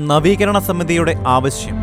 നവീകരണ സമിതിയുടെ ആവശ്യം.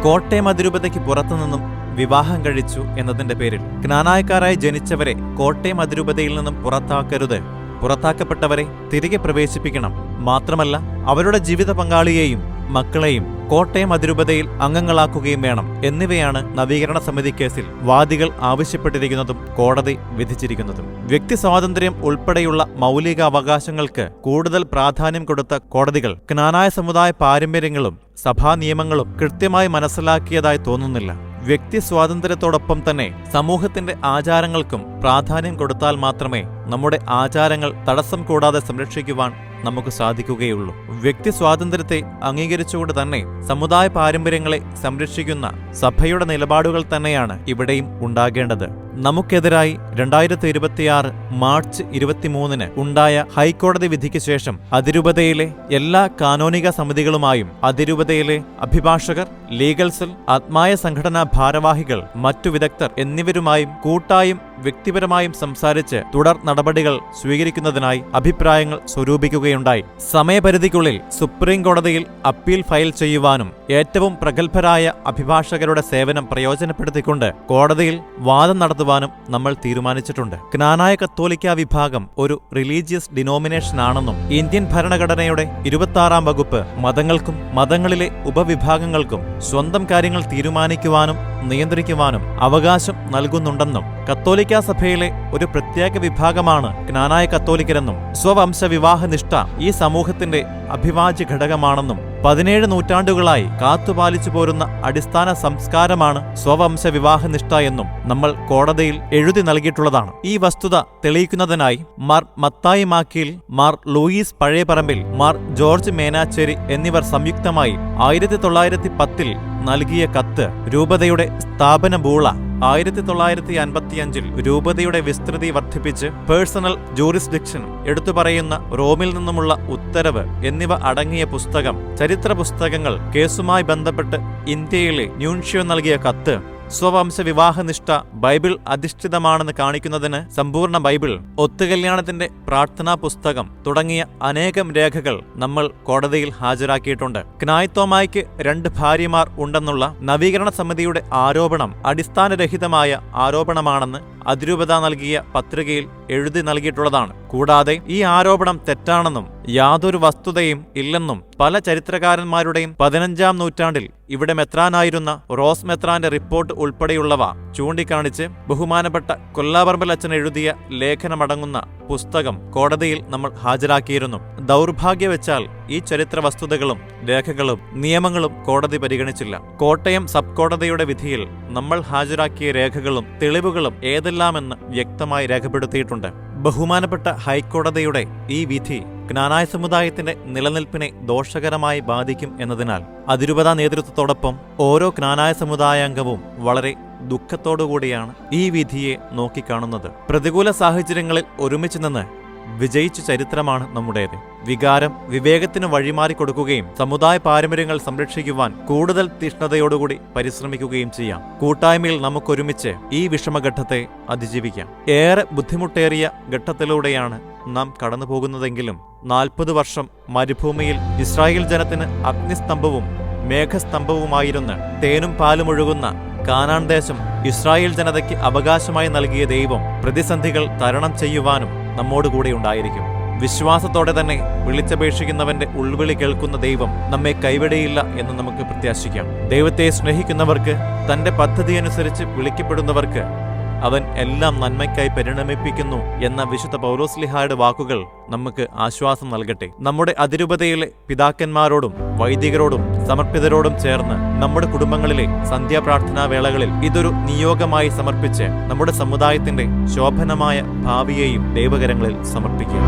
കോട്ടയം അതിരൂപതയ്ക്ക് പുറത്തുനിന്നും വിവാഹം കഴിച്ചു എന്നതിന്റെ പേരിൽ ക്നാനായക്കാരായി ജനിച്ചവരെ കോട്ടയം അതിരൂപതയിൽ നിന്നും പുറത്താക്കരുത്. പുറത്താക്കപ്പെട്ടവരെ തിരികെ പ്രവേശിപ്പിക്കണം. മാത്രമല്ല, അവരുടെ ജീവിത പങ്കാളിയെയും മക്കളെയും കോട്ടയം അതിരൂപതയിൽ അംഗങ്ങളാക്കുകയും വേണം എന്നിവയാണ് നവീകരണ സമിതി കേസിൽ വാദികൾ ആവശ്യപ്പെട്ടിരിക്കുന്നതും കോടതി വിധിച്ചിരിക്കുന്നതും. വ്യക്തി സ്വാതന്ത്ര്യം ഉൾപ്പെടെയുള്ള മൗലിക അവകാശങ്ങൾക്ക് കൂടുതൽ പ്രാധാന്യം കൊടുത്ത കോടതികൾ ക്നാനായ സമുദായ പാരമ്പര്യങ്ങളും സഭാ നിയമങ്ങളും കൃത്യമായി മനസ്സിലാക്കിയതായി തോന്നുന്നില്ല. വ്യക്തി സ്വാതന്ത്ര്യത്തോടൊപ്പം തന്നെ സമൂഹത്തിന്റെ ആചാരങ്ങൾക്കും പ്രാധാന്യം കൊടുത്താൽ മാത്രമേ നമ്മുടെ ആചാരങ്ങൾ തടസ്സം കൂടാതെ സംരക്ഷിക്കുവാൻ നമുക്ക് സാധിക്കുകയുള്ളൂ. വ്യക്തി സ്വാതന്ത്ര്യത്തെ അംഗീകരിച്ചുകൊണ്ട് തന്നെ സമുദായ പാരമ്പര്യങ്ങളെ സംരക്ഷിക്കുന്ന സഭയുടെ നിലപാടുകൾ തന്നെയാണ് ഇവിടെയും ഉണ്ടാകേണ്ടത്. നമുക്കെതിരായി 2026 മാർച്ച് 23 ഉണ്ടായ ഹൈക്കോടതി വിധിക്ക് ശേഷം അതിരൂപതയിലെ എല്ലാ കാനോനിക സമിതികളുമായും അതിരൂപതയിലെ അഭിഭാഷകർ, ലീഗൽ സെൽ, ആത്മായ സംഘടനാ ഭാരവാഹികൾ, മറ്റു വിദഗ്ധർ എന്നിവരുമായും കൂട്ടായും വ്യക്തിപരമായും സംസാരിച്ച് തുടർ നടപടികൾ സ്വീകരിക്കുന്നതിനായി അഭിപ്രായങ്ങൾ സ്വരൂപിക്കുകയുണ്ടായി. സമയപരിധിക്കുള്ളിൽ സുപ്രീം കോടതിയിൽ അപ്പീൽ ഫയൽ ചെയ്യുവാനും ഏറ്റവും പ്രഗത്ഭരായ അഭിഭാഷകരുടെ സേവനം പ്രയോജനപ്പെടുത്തിക്കൊണ്ട് കോടതിയിൽ വാദം നടത്തുവാനും നമ്മൾ തീരുമാനിച്ചിട്ടുണ്ട്. ക്നാനായ കത്തോലിക്ക വിഭാഗം ഒരു റിലീജിയസ് ഡിനോമിനേഷൻ ആണെന്നും ഇന്ത്യൻ ഭരണഘടനയുടെ 26-ാം വകുപ്പ് മതങ്ങൾക്കും മതങ്ങളിലെ ഉപവിഭാഗങ്ങൾക്കും സ്വന്തം കാര്യങ്ങൾ തീരുമാനിക്കുവാനും നിയന്ത്രിക്കുവാനും അവകാശം നൽകുന്നുണ്ടെന്നും കത്തോലിക്ക സഭയിലെ ഒരു പ്രത്യേക വിഭാഗമാണ് ക്നാനായ കത്തോലിക്കരെന്നും സ്വവംശ വിവാഹനിഷ്ഠ ഈ സമൂഹത്തിന്റെ അഭിവാജ്യ ഘടകമാണെന്നും 17 നൂറ്റാണ്ടുകളായി കാത്തുപാലിച്ചു പോരുന്ന അടിസ്ഥാന സംസ്കാരമാണ് സ്വവംശ വിവാഹനിഷ്ഠ എന്നും നമ്മൾ കോടതിയിൽ എഴുതി നൽകിയിട്ടുള്ളതാണ്. ഈ വസ്തുത തെളിയിക്കുന്നതിനായി മാർ മത്തായി മാക്കീൽ, മാർ ലൂയിസ് പഴയപറമ്പിൽ, മാർ ജോർജ് മേനാച്ചേരി എന്നിവർ സംയുക്തമായി 1910 നൽകിയ കത്ത്, രൂപതയുടെ സ്ഥാപന ബൂള 1955 രൂപതയുടെ വിസ്തൃതി വർദ്ധിപ്പിച്ച് പേഴ്സണൽ ജൂറിസ്ഡിക്ഷൻ എടുത്തുപറയുന്ന റോമിൽ നിന്നുമുള്ള ഉത്തരവ് എന്നിവ അടങ്ങിയ പുസ്തകം, ചരിത്ര പുസ്തകങ്ങൾ, കേസുമായി ബന്ധപ്പെട്ട് ഇന്ത്യയിലെ ന്യൂൻഷ്യോ നൽകിയ കത്ത്, സ്വവംശ വിവാഹനിഷ്ഠ ബൈബിൾ അധിഷ്ഠിതമാണെന്ന് കാണിക്കുന്നതിന് സമ്പൂർണ്ണ ബൈബിൾ, ഒത്തുകല്യാണത്തിന്റെ പ്രാർത്ഥനാ പുസ്തകം തുടങ്ങിയ അനേകം രേഖകൾ നമ്മൾ കോടതിയിൽ ഹാജരാക്കിയിട്ടുണ്ട്. ക്നായ്ത്തോമായ്ക്ക് 2 ഭാര്യമാർ ഉണ്ടെന്നുള്ള നവീകരണ സമിതിയുടെ ആരോപണം അടിസ്ഥാനരഹിതമായ ആരോപണമാണെന്ന് അതിരൂപത നൽകിയ പത്രികയിൽ എഴുതി നൽകിയിട്ടുള്ളതാണ്. കൂടാതെ ഈ ആരോപണം തെറ്റാണെന്നും യാതൊരു വസ്തുതയും ഇല്ലെന്നും പല ചരിത്രകാരന്മാരുടെയും 15-ാം നൂറ്റാണ്ടിൽ ഇവിടെ മെത്രാനായിരുന്ന റോസ് മെത്രാന്റെ റിപ്പോർട്ട് ഉൾപ്പെടെയുള്ളവ ചൂണ്ടിക്കാണിച്ച് ബഹുമാനപ്പെട്ട കൊല്ലാപറമ്പിൽ അച്ഛൻ എഴുതിയ ലേഖനമടങ്ങുന്ന പുസ്തകം കോടതിയിൽ നമ്മൾ ഹാജരാക്കിയിരുന്നു. ദൗർഭാഗ്യവെച്ചാൽ ഈ ചരിത്ര വസ്തുതകളും രേഖകളും നിയമങ്ങളും കോടതി പരിഗണിച്ചില്ല. കോട്ടയം സബ് കോടതിയുടെ വിധിയിൽ നമ്മൾ ഹാജരാക്കിയ രേഖകളും തെളിവുകളും ഏതെല്ലാമെന്ന് വ്യക്തമായി രേഖപ്പെടുത്തിയിട്ടുണ്ട്. ബഹുമാനപ്പെട്ട ഹൈക്കോടതിയുടെ ഈ വിധി ക്നാനായ സമുദായത്തിന്റെ നിലനിൽപ്പിനെ ദോഷകരമായി ബാധിക്കും എന്നതിനാൽ അതിരൂപത നേതൃത്വത്തോടൊപ്പം ഓരോ ക്നാനായ സമുദായാംഗവും വളരെ ദുഃഖത്തോടുകൂടിയാണ് ഈ വിധിയെ നോക്കിക്കാണുന്നത്. പ്രതികൂല സാഹചര്യങ്ങളിൽ ഒരുമിച്ച് നിന്ന് വിജയിച്ച ചരിത്രമാണ് നമ്മുടേത്. വികാരം വിവേകത്തിന് വഴിമാറിക്കൊടുക്കുകയും സമുദായ പാരമ്പര്യങ്ങൾ സംരക്ഷിക്കുവാൻ കൂടുതൽ തീഷ്ണതയോടുകൂടി പരിശ്രമിക്കുകയും ചെയ്യാം. കൂട്ടായ്മയിൽ നമുക്കൊരുമിച്ച് ഈ വിഷമഘട്ടത്തെ അതിജീവിക്കാം. ഏറെ ബുദ്ധിമുട്ടേറിയ ഘട്ടത്തിലൂടെയാണ് നാം കടന്നുപോകുന്നതെങ്കിലും 40 വർഷം മരുഭൂമിയിൽ ഇസ്രായേൽ ജനത്തിന് അഗ്നിസ്തംഭവും മേഘസ്തംഭവുമായിരുന്ന തേനും പാലും ഒഴുകുന്ന കാനാൻ ദേശം ഇസ്രായേൽ ജനതയ്ക്ക് അവകാശമായി നൽകിയ ദൈവം പ്രതിസന്ധികൾ തരണം ചെയ്യുവാനും നമ്മോടുകൂടെ ഉണ്ടായിരിക്കും. വിശ്വാസത്തോടെ തന്നെ വിളിച്ചപേക്ഷിക്കുന്നവന്റെ ഉൾവിളി കേൾക്കുന്ന ദൈവം നമ്മെ കൈവിടയില്ല എന്ന് നമുക്ക് പ്രത്യാശിക്കാം. ദൈവത്തെ സ്നേഹിക്കുന്നവർക്ക്, തന്റെ പദ്ധതി അനുസരിച്ച് വിളിക്കപ്പെടുന്നവർക്ക് അവൻ എല്ലാം നന്മയ്ക്കായി പരിണമിപ്പിക്കുന്നു എന്ന വിശുദ്ധ പൗലോസ്ലിഹായുടെ വാക്കുകൾ നമുക്ക് ആശ്വാസം നൽകട്ടെ. നമ്മുടെ അതിരൂപതയിലെ പിതാക്കന്മാരോടും വൈദികരോടും സമർപ്പിതരോടും ചേർന്ന് നമ്മുടെ കുടുംബങ്ങളിലെ സന്ധ്യാപ്രാർത്ഥനാ വേളകളിൽ ഇതൊരു നിയോഗമായി സമർപ്പിച്ച് നമ്മുടെ സമുദായത്തിന്റെ ശോഭനമായ ഭാവിയെയും ദൈവകരങ്ങളിൽ സമർപ്പിക്കുക.